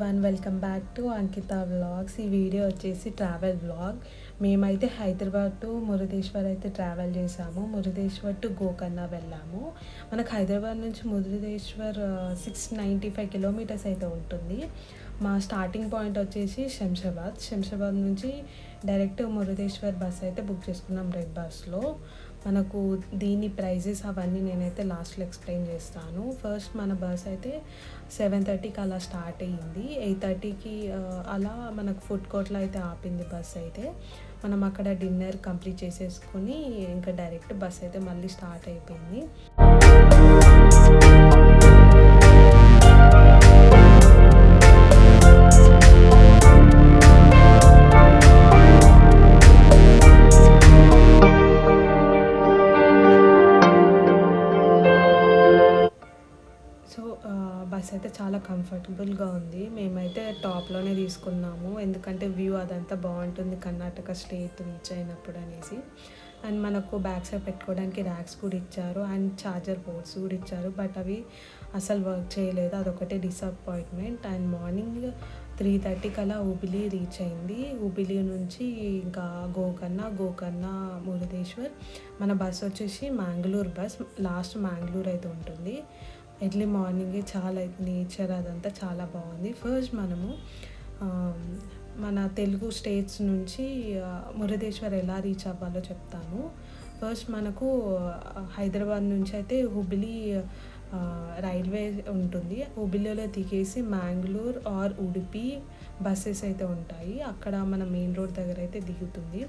Everyone, welcome back to Ankita vlogs. ఈ video వచ్చేసి travel vlog. మేమైతే హైదరాబాద్ టు మురుదేశ్వర్ అయితే ట్రావెల్ చేసాము. మురుదేశ్వర్ టు గోకర్ణ వెళ్ళాము. మనకు హైదరాబాద్ నుంచి మురుదేశ్వర్ 695 కిలోమీటర్స్ అయితే ఉంటుంది. మా స్టార్టింగ్ పాయింట్ వచ్చేసి శంషాబాద్ నుంచి డైరెక్ట్ మురుదేశ్వర్ బస్ అయితే బుక్ చేసుకున్నాం రెడ్ బస్లో. మనకు దీని ప్రైజెస్ అవన్నీ నేనైతే లాస్ట్లో ఎక్స్ప్లెయిన్ చేస్తాను. ఫస్ట్ మన బస్ అయితే 7:30కి అలా స్టార్ట్ అయ్యింది. 8:30కి అలా మనకు ఫుడ్ కోర్ట్లో అయితే ఆపింది బస్ అయితే. మనం అక్కడ డిన్నర్ కంప్లీట్ చేసేసుకుని ఇంకా డైరెక్ట్ బస్ అయితే మళ్ళీ స్టార్ట్ అయిపోయింది. బస్ అయితే చాలా కంఫర్టబుల్గా ఉంది. మేమైతే టాప్లోనే తీసుకున్నాము, ఎందుకంటే వ్యూ అదంతా బాగుంటుంది కర్ణాటక స్టేట్ రీచ్ అయినప్పుడు అనేసి. అండ్ మనకు బ్యాక్ సైడ్ పెట్టుకోవడానికి ర్యాక్స్ కూడా ఇచ్చారు అండ్ ఛార్జర్ పోర్ట్స్ కూడా ఇచ్చారు, బట్ అవి అసలు వర్క్ చేయలేదు. అదొకటే డిసప్పాయింట్మెంట్. అండ్ మార్నింగ్ 3:30కి అలా హుబ్లీ రీచ్ అయింది. హుబ్లీ నుంచి ఇంకా గోకర్ణ మురుదేశ్వర్. మన బస్ వచ్చేసి మ్యాంగ్లూర్ బస్, లాస్ట్ మ్యాంగ్లూర్ అయితే ఉంటుంది. ఎర్లీ మార్నింగే చాలా నేచర్ అదంతా చాలా బాగుంది. ఫస్ట్ మనము మన తెలుగు స్టేట్స్ నుంచి మురుదేశ్వర్ ఎలా రీచ్ అవ్వాలో చెప్తాను. ఫస్ట్ మనకు హైదరాబాద్ నుంచి అయితే హుబ్లీ రైల్వే ఉంటుంది. హుబ్లీలో దిగేసి మ్యాంగ్లూర్ ఆర్ ఉడిపి బస్సెస్ అయితే ఉంటాయి. అక్కడ మన మెయిన్ రోడ్ దగ్గర అయితే దిగుతుంది.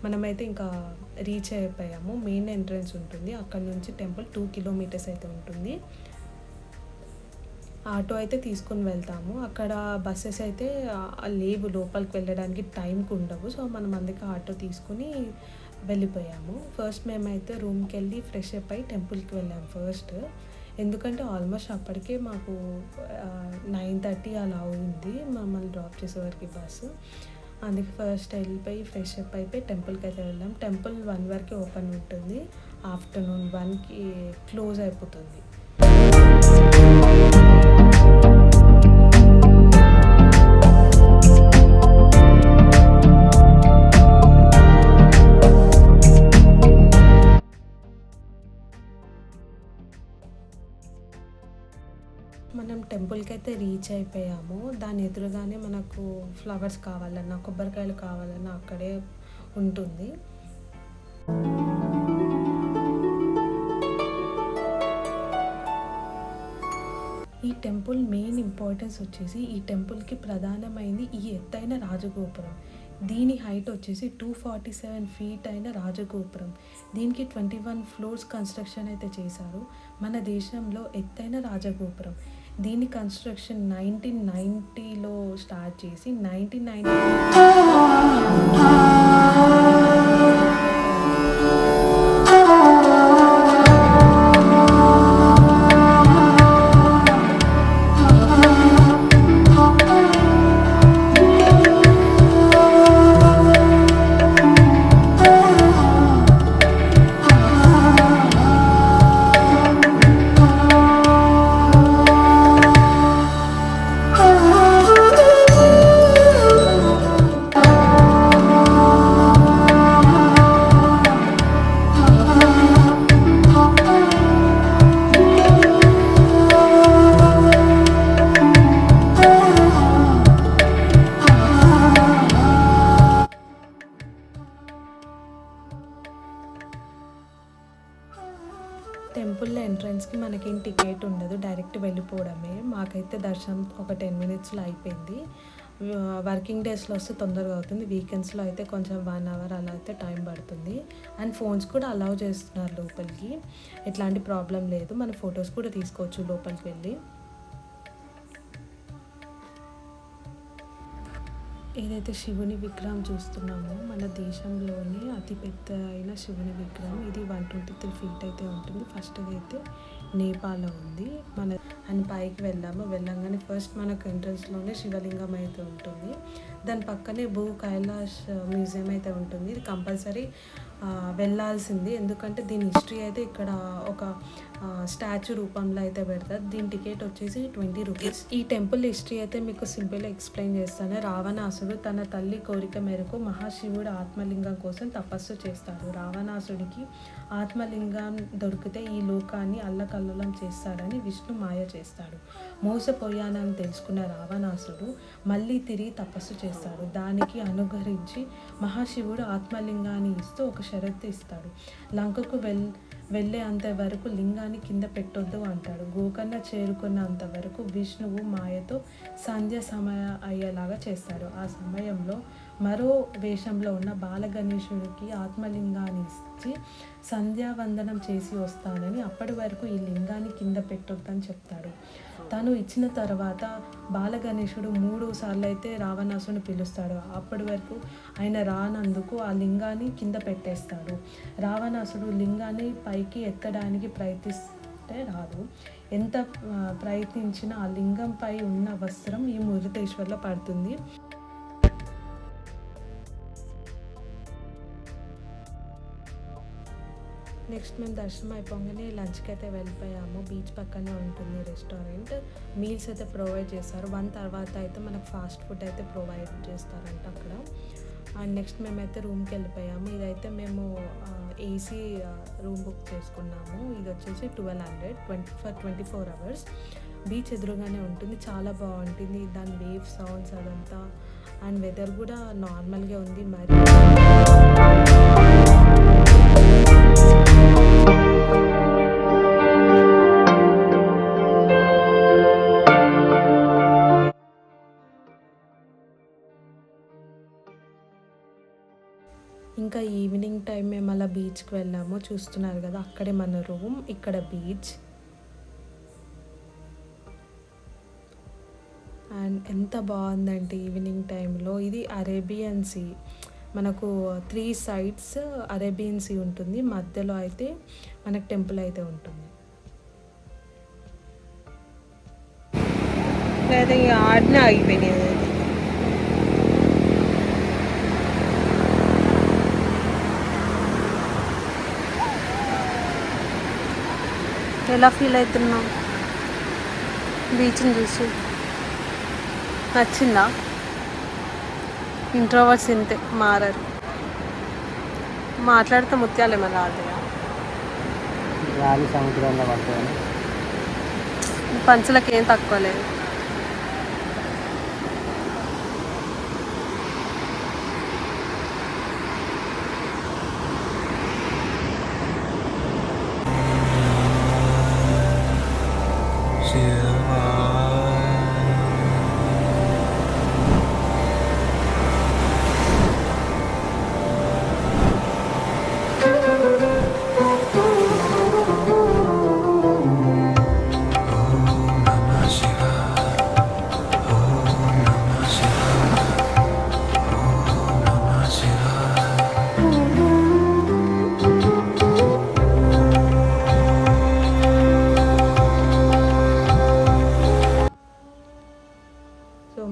మనమైతే ఇంకా రీచ్ అయిపోయాము. మెయిన్ ఎంట్రన్స్ ఉంటుంది, అక్కడ నుంచి టెంపుల్ 2 కిలోమీటర్స్ అయితే ఉంటుంది. ఆటో అయితే తీసుకుని వెళ్తాము. అక్కడ బస్సెస్ అయితే లేవు, లోపలికి వెళ్ళడానికి టైంకి ఉండవు. సో మనం అందుకే ఆటో తీసుకుని వెళ్ళిపోయాము. ఫస్ట్ మేమైతే రూమ్కి వెళ్ళి ఫ్రెష్ అప్ అయి టెంపుల్కి వెళ్ళాము ఫస్ట్. ఎందుకంటే ఆల్మోస్ట్ అప్పటికే మాకు 9:30 అలా అయింది మమ్మల్ని డ్రాప్ చేసేవారికి బస్సు. అందుకే ఫస్ట్ వెళ్ళిపోయి ఫ్రెష్ అప్ అయిపోయి టెంపుల్కి అయితే వెళ్ళాం. టెంపుల్ 1 వరకు ఓపెన్ ఉంటుంది, ఆఫ్టర్నూన్ 1కి క్లోజ్ అయిపోతుంది. మనం టెంపుల్కి అయితే రీచ్ అయిపోయాము. దాని ఎదురుగానే మనకు ఫ్లవర్స్ కావాలన్నా, కొబ్బరికాయలు కావాలన్నా అక్కడే ఉంటుంది. ఈ టెంపుల్ మెయిన్ ఇంపార్టెన్స్ వచ్చేసి, ఈ టెంపుల్కి ప్రధానమైంది ఈ ఎత్తైన రాజగోపురం. దీని హైట్ వచ్చేసి 247 ఫీట్ అయిన రాజగోపురం. దీనికి 21 ఫ్లోర్స్ కన్స్ట్రక్షన్ అయితే చేశారు. మన దేశంలో ఎత్తైన రాజగోపురం. దీని కన్స్ట్రక్షన్ 1990లో స్టార్ట్ చేసి 1990 టెంపుల్ ఎంట్రన్స్కి మనకేం టికెట్ ఉండదు, డైరెక్ట్ వెళ్ళిపోవడమే. మాకైతే దర్శనం ఒక 10 మినిట్స్లో అయిపోయింది. వర్కింగ్ డేస్లో వస్తే తొందరగా అవుతుంది, వీకెండ్స్లో అయితే కొంచెం 1 అవర్ అలా అయితే టైం పడుతుంది. అండ్ ఫోన్స్ కూడా అలౌ చేస్తున్నారు లోపలికి, ఎట్లాంటి ప్రాబ్లం లేదు. మన ఫొటోస్ కూడా తీసుకోవచ్చు లోపలికి వెళ్ళి. ఏదైతే శివుని విగ్రహం చూస్తున్నామో, మన దేశంలోనే అతిపెద్ద అయిన శివుని విగ్రహం ఇది. 123 ఫీట్ అయితే ఉంటుంది. ఫస్ట్ అయితే నేపాల్లో ఉంది. అండ్ పైకి వెళ్ళంగానే ఫస్ట్ మనకు ఎంట్రన్స్లోనే శివలింగం అయితే ఉంటుంది. దాని పక్కనే భూ కైలాష్ మ్యూజియం అయితే ఉంటుంది. ఇది కంపల్సరీ వెళ్ళాల్సింది. ఎందుకంటే దీని హిస్టరీ అయితే ఇక్కడ ఒక స్టాచ్యూ రూపంలో అయితే పెడతారు. దీని టికెట్ వచ్చేసి 20 రూపీస్. ఈ టెంపుల్ హిస్టరీ అయితే మీకు సింపుల్గా ఎక్స్ప్లెయిన్ చేస్తాను. రావణాసుడు తన తల్లి కోరిక మేరకు మహాశివుడు ఆత్మలింగం కోసం తపస్సు చేస్తాడు. రావణాసుడికి ఆత్మలింగం దొరికితే ఈ లోకాన్ని అల్లకల్లోలం చేస్తాడని విష్ణు మాయ చేస్తాడు. మోసపోయానని తెలుసుకున్న రావణాసుడు మళ్ళీ తిరిగి తపస్సు చేస్తాడు. దానికి అనుగ్రహించి మహాశివుడు ఆత్మలింగాన్ని ఇస్తూ ఒక షరతు ఇస్తాడు. లంకకు వెళ్ళే అంతవరకు లింగాన్ని కింద పెట్టొద్దు అంటాడు. గోకర్ణ చేరుకున్నంత వరకు విష్ణువు మాయతో సంధ్య సమయ అయ్యేలాగా చేస్తాడు. ఆ సమయంలో మరో వేషంలో ఉన్న బాలగణేశుడికి ఆత్మలింగాన్ని ఇచ్చి సంధ్యావందనం చేసి వస్తానని, అప్పటి వరకు ఈ లింగాన్ని కింద పెట్టొద్దని చెప్తాడు. తను ఇచ్చిన తర్వాత బాలగణేశుడు 3 సార్లు అయితే రావణాసుని పిలుస్తాడు. అప్పటి వరకు ఆయన రానందుకు ఆ లింగాన్ని కింద పెట్టేస్తాడు. రావణాసుడు లింగాన్ని పైకి ఎత్తడానికి ప్రయత్నిస్తే రాదు. ఎంత ప్రయత్నించినా ఆ లింగంపై ఉన్న వస్త్రం ఈ మురుతేశ్వర్లో పడుతుంది. నెక్స్ట్ మేము దర్శనం అయిపోగానే లంచ్కి అయితే వెళ్ళిపోయాము. బీచ్ పక్కనే ఉంటుంది రెస్టారెంట్. మీల్స్ అయితే ప్రొవైడ్ చేస్తారు. 1 తర్వాత అయితే మనకు ఫాస్ట్ ఫుడ్ అయితే ప్రొవైడ్ చేస్తారంట అక్కడ. అండ్ నెక్స్ట్ మేమైతే రూమ్కి వెళ్ళిపోయాము. ఇదైతే మేము ఏసీ రూమ్ బుక్ చేసుకున్నాము. ఇది వచ్చేసి 1200 ఫర్ 24 hours. బీచ్ ఎదురుగానే ఉంటుంది. చాలా బాగుంటుంది. దాని వేవ్ సౌండ్స్ అదంతా. అండ్ వెదర్ కూడా నార్మల్గా ఉంది. మరి ఇంకా ఈవినింగ్ టైం మేము అలా బీచ్కి వెళ్ళాము. చూస్తున్నారు కదా, అక్కడే మన రూమ్, ఇక్కడ బీచ్. అండ్ ఎంత బాగుందంటే ఈవినింగ్ టైంలో. ఇది అరేబియన్ సీ. మనకు 3 sides అరేబియన్ సీ ఉంటుంది. మధ్యలో అయితే మనకు టెంపుల్ అయితే ఉంటుంది. ఆడిన ఆగిపోయినాయి. ఎలా ఫీల్ అవుతున్నావు బీచ్ని చూసి? నచ్చిందా? ఇంట్రోవర్ట్స్ ఇంతే, మారరు. మాట్లాడితే ముత్యాలు ఏమైనా రాదుగా. సముద్రంలో పడుతుంది. పంచులకి ఏం తక్కువ లేదు.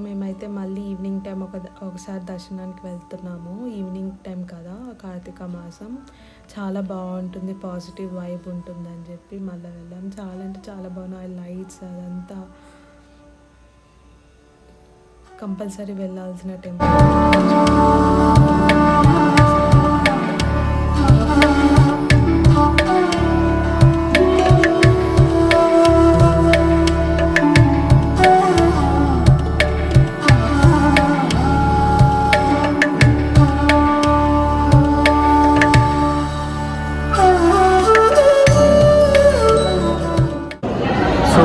మేమైతే మళ్ళీ ఈవినింగ్ టైం ఒకసారి దర్శనానికి వెళ్తున్నాము. ఈవినింగ్ టైం కదా, కార్తీక మాసం, చాలా బాగుంటుంది, పాజిటివ్ వైబ్ ఉంటుందని చెప్పి మళ్ళీ వెళ్ళాం. చాలా అంటే చాలా బాగున్నాయి లైట్స్, అదంతా. కంపల్సరీ వెళ్ళాల్సిన టెంపుల్. So,